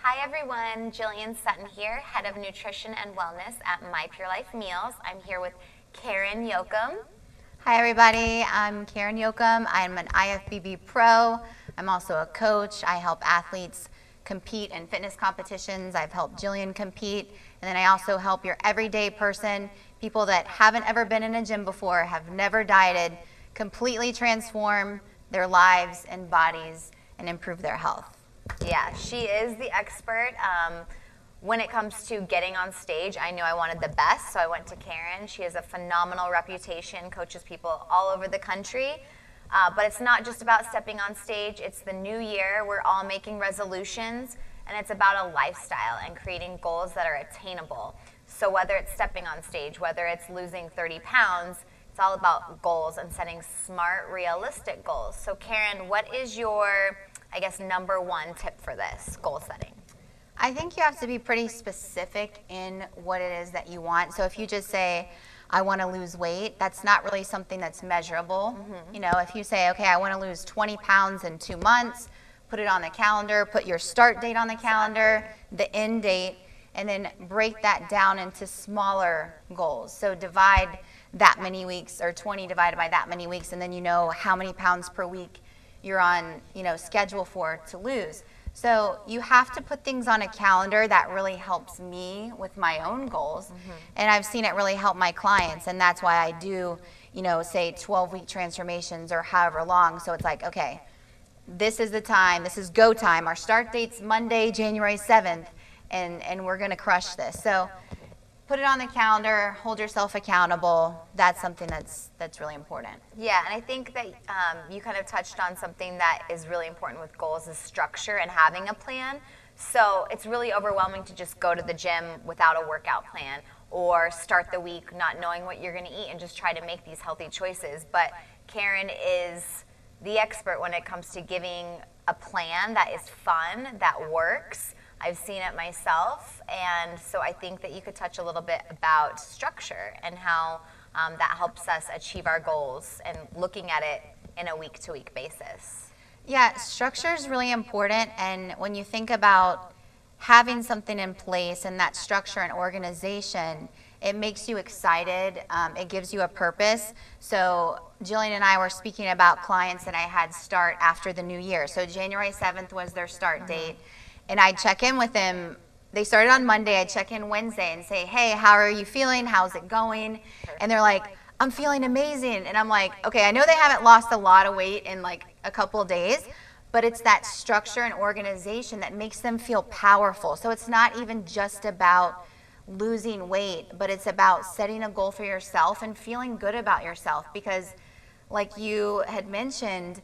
Hi everyone, Jillian Sutton here, Head of Nutrition and Wellness at My Pure Life Meals. I'm here with Karen Yoakum. Hi everybody, I'm Karen Yoakum. I'm an IFBB pro. I'm also a coach. I help athletes compete in fitness competitions. I've helped Jillian compete. And then I also help your everyday person, people that haven't ever been in a gym before, have never dieted, completely transform their lives and bodies and improve their health. Yeah, she is the expert. When it comes to getting on stage, I knew I wanted the best, so I went to Karen. She has a phenomenal reputation, coaches people all over the country. But it's not just about stepping on stage. It's the new year. We're all making resolutions, and it's about a lifestyle and creating goals that are attainable. So whether it's stepping on stage, whether it's losing 30 pounds, it's all about goals and setting smart, realistic goals. So Karen, what is your, number one tip for this, goal setting? I think you have to be pretty specific in what it is that you want. So if you just say, I want to lose weight, that's not really something that's measurable. Mm-hmm. You know, if you say, okay, I want to lose 20 pounds in 2 months, put it on the calendar, put your start date on the calendar, the end date, and then break that down into smaller goals. So divide that many weeks, or 20 divided by that many weeks, and then you know how many pounds per week you're on, schedule for to lose. So you have to put things on a calendar. That really helps me with my own goals. Mm-hmm. And I've seen it really help my clients. And that's why I do, say 12-week transformations or however long. So it's like, okay, this is the time, this is go time. Our start date's Monday, January 7th, and we're going to crush this. So put it on the calendar, hold yourself accountable. That's something that's really important. Yeah, and I think that you kind of touched on something that is really important with goals is structure and having a plan. So it's really overwhelming to just go to the gym without a workout plan or start the week not knowing what you're going to eat and just try to make these healthy choices. But Karen is the expert when it comes to giving a plan that is fun, that works. I've seen it myself, and so I think that you could touch a little bit about structure and how that helps us achieve our goals and looking at it in a week-to-week basis. Yeah, structure is really important, and when you think about having something in place and that structure and organization, it makes you excited. It gives you a purpose. So Jillian and I were speaking about clients that I had start after the new year. So January 7th was their start date. And I'd check in with them. They started on Monday. I'd check in Wednesday and say, hey, how are you feeling? How's it going? And they're like, I'm feeling amazing. And I'm like, okay, I know they haven't lost a lot of weight in like a couple of days, but it's that structure and organization that makes them feel powerful. So it's not even just about losing weight, but it's about setting a goal for yourself and feeling good about yourself, because like you had mentioned,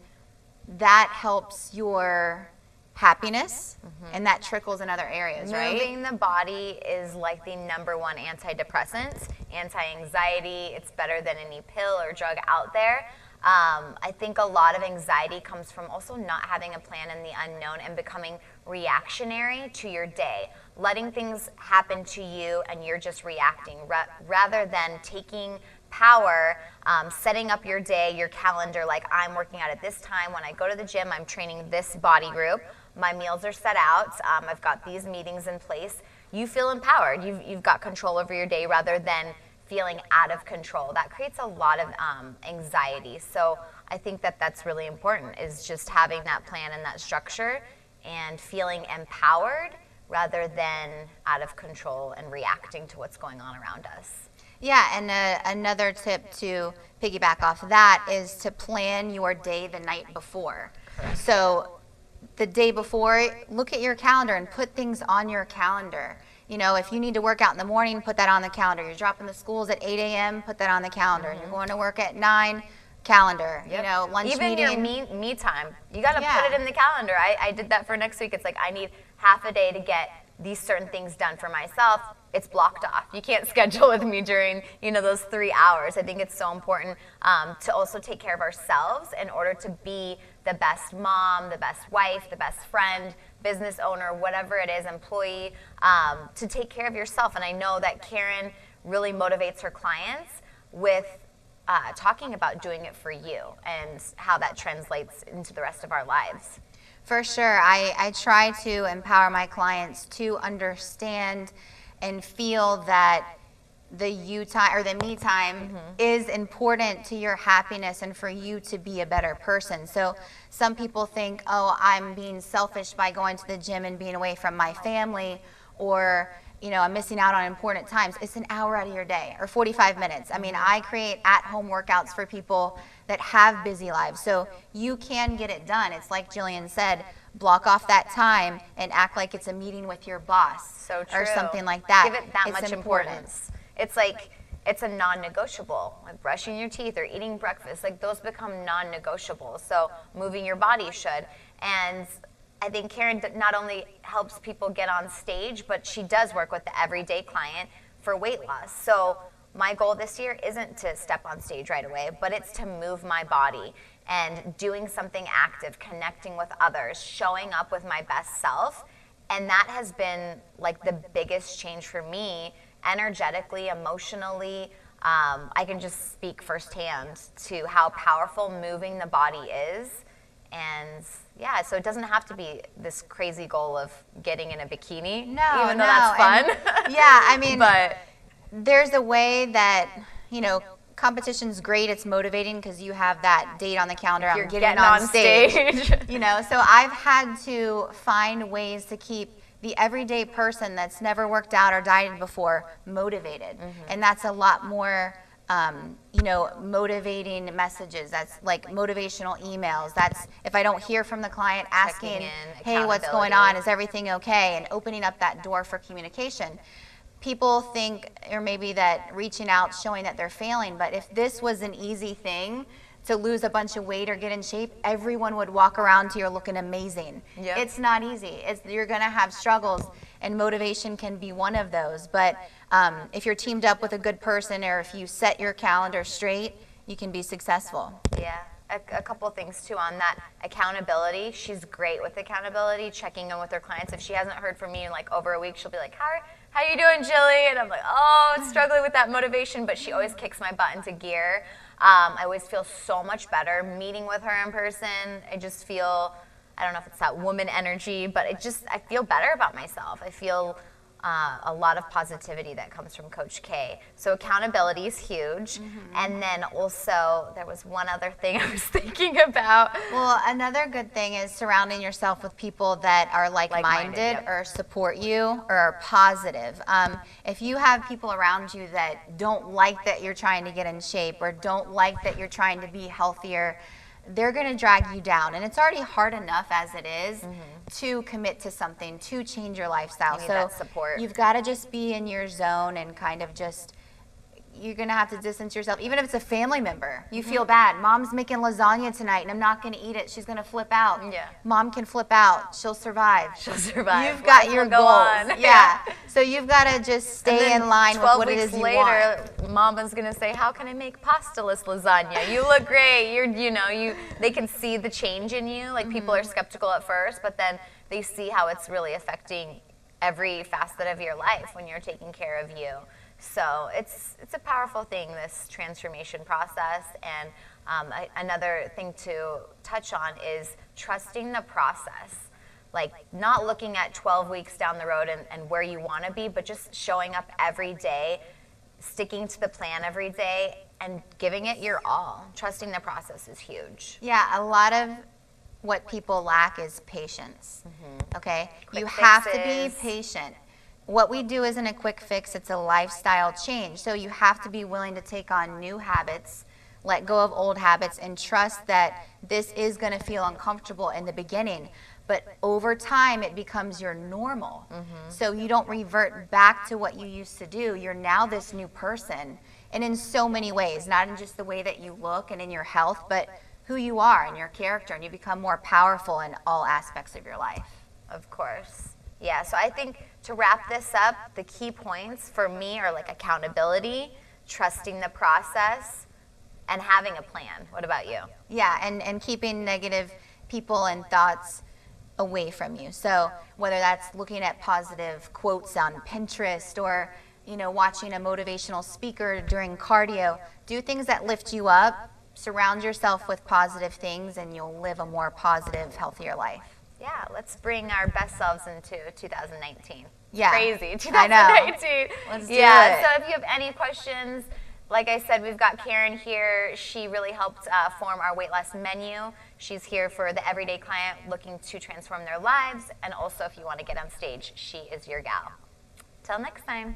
that helps your happiness, and that trickles in other areas, right? Moving the body is like the number one antidepressant, anti-anxiety. It's better than any pill or drug out there. I think a lot of anxiety comes from also not having a plan in the unknown and becoming reactionary to your day, letting things happen to you and you're just reacting rather than taking power, setting up your day, your calendar, like I'm working out at this time. When I go to the gym, I'm training this body group. My meals are set out. I've got these meetings in place. You feel empowered. You've got control over your day rather than feeling out of control. That creates a lot of anxiety. So I think that that's really important, is just having that plan and that structure and feeling empowered rather than out of control and reacting to what's going on around us. Yeah, and another tip to piggyback off of that is to plan your day the night before. So the day before, look at your calendar and put things on your calendar. If you need to work out in the morning, put that on the calendar. You're dropping the schools at 8 a.m., put that on the calendar. You're going to work at 9, calendar. Yep. Lunch even meeting. Your me time. You got to put it in the calendar. I did that for next week. It's like I need half a day to get these certain things done for myself. It's blocked off. You can't schedule with me during, those 3 hours. I think it's so important to also take care of ourselves in order to be the best mom, the best wife, the best friend, business owner, whatever it is, employee, to take care of yourself. And I know that Karen really motivates her clients with talking about doing it for you and how that translates into the rest of our lives. For sure. I try to empower my clients to understand and feel that the you time or the me time is important to your happiness and for you to be a better person. So some people think, oh, I'm being selfish by going to the gym and being away from my family, or I'm missing out on important times. It's an hour out of your day or 45 minutes. I mean, I create at-home workouts for people that have busy lives. So you can get it done. It's like Jillian said, block off that time and act like it's a meeting with your boss. So true. Or something like that. Give it that It's much importance. It's like, it's a non-negotiable, like brushing your teeth or eating breakfast, like those become non-negotiable. So moving your body should. And I think Karen not only helps people get on stage, but she does work with the everyday client for weight loss. So my goal this year isn't to step on stage right away, but it's to move my body and doing something active, connecting with others, showing up with my best self. And that has been like the biggest change for me, energetically, emotionally. I can just speak firsthand to how powerful moving the body is. And yeah, so it doesn't have to be this crazy goal of getting in a bikini, even though that's fun. Yeah, I mean, but there's a way that, competition's great. It's motivating because you have that date on the calendar. you're I'm getting on stage. So I've had to find ways to keep the everyday person that's never worked out or dieted before motivated. And that's a lot more, motivating messages. That's like motivational emails. That's if I don't hear from the client, asking, hey, what's going on? Is everything okay? And opening up that door for communication. People think, or maybe that reaching out, showing that they're failing, but if this was an easy thing to lose a bunch of weight or get in shape, everyone would walk around to you looking amazing. Yep. It's not easy. You're going to have struggles, and motivation can be one of those. But if you're teamed up with a good person, or if you set your calendar straight, you can be successful. Yeah. A couple things too on that. Accountability. She's great with accountability, checking in with her clients. If she hasn't heard from me in like over a week, she'll be like, how you doing, Jilly? And I'm like, struggling with that motivation, but she always kicks my butt into gear. I always feel so much better meeting with her in person. I just feel, I don't know if it's that woman energy, but I feel better about myself. I feel a lot of positivity that comes from Coach K. So accountability is huge. And then also, there was one other thing I was thinking about. Well, another good thing is surrounding yourself with people that are like-minded, Yep. or support you or are positive. If you have people around you that don't like that you're trying to get in shape or don't like that you're trying to be healthier, they're going to drag you down. And it's already hard enough as it is to commit to something, to change your lifestyle. You need so that support. You've got to just be in your zone and kind of just, you're going to have to distance yourself. Even if it's a family member, you feel bad. Mom's making lasagna tonight and I'm not going to eat it. She's going to flip out. Yeah. Mom can flip out. She'll survive. She'll survive. You've got Life your will go goals. on. Yeah. So you've got to just stay in line with what it is you 12 weeks later, Mama's gonna say, "How can I make pasteless lasagna? You look great. They can see the change in you. Like people are skeptical at first, but then they see how it's really affecting every facet of your life when you're taking care of you. So it's a powerful thing, this transformation process. And another thing to touch on is trusting the process. Like not looking at 12 weeks down the road and where you want to be, but just showing up every day, sticking to the plan every day, and giving it your all. Trusting the process is huge. Yeah, a lot of what people lack is patience. Okay? Quick you have to be fixes. patient. What we do isn't a quick fix, it's a lifestyle change. So you have to be willing to take on new habits, let go of old habits, and trust that this is going to feel uncomfortable in the beginning. But over time, it becomes your normal. So you don't revert back to what you used to do. You're now this new person. And in so many ways, not in just the way that you look and in your health, but who you are and your character. And you become more powerful in all aspects of your life. Of course. Yeah, so I think to wrap this up, the key points for me are like accountability, trusting the process, and having a plan. What about you? Yeah, and keeping negative people and thoughts away from you. So whether that's looking at positive quotes on Pinterest or, watching a motivational speaker during cardio, do things that lift you up, surround yourself with positive things, and you'll live a more positive, healthier life. Yeah, let's bring our best selves into 2019. Yeah. Crazy, I know. 2019. Let's do Yeah, it. so if you have any questions, like I said, we've got Karen here. She really helped form our weight loss menu. She's here for the everyday client looking to transform their lives. And also, if you want to get on stage, she is your gal. Till next time.